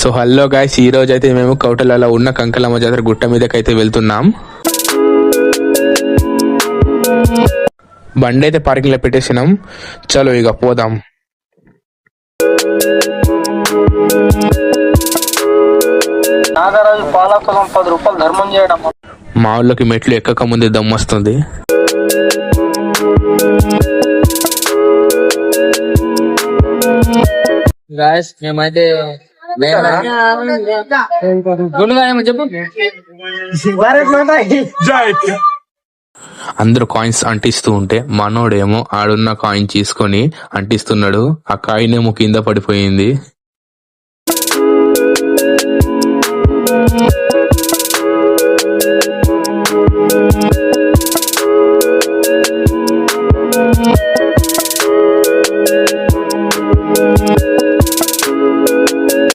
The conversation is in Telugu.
సో హలో గాయ్స్, ఈ రోజు అయితే మేము కౌటలలో ఉన్న కంకలమ్మ జాతర గుట్ట మీదకైతే వెళ్తున్నాం. బండి అయితే పార్కింగ్ లో పెట్టేసినాం. చలో ఇక పోదాం. నాగరాజు పాలకులం 10 రూపాయలు ధర్మం చేయడం. మా ఊళ్ళోకి మెట్లు ఎక్కక ముందే దమ్ము వస్తుంది. గాయస్ మేమైతే చెప్పు అందరూ కాయిన్స్ అంటిస్తూ ఉంటే మనోడేమో ఆడున్న కాయిన్ తీసుకొని అంటిస్తున్నాడు. ఆ కాయిన్ ఏమో కింద పడిపోయింది.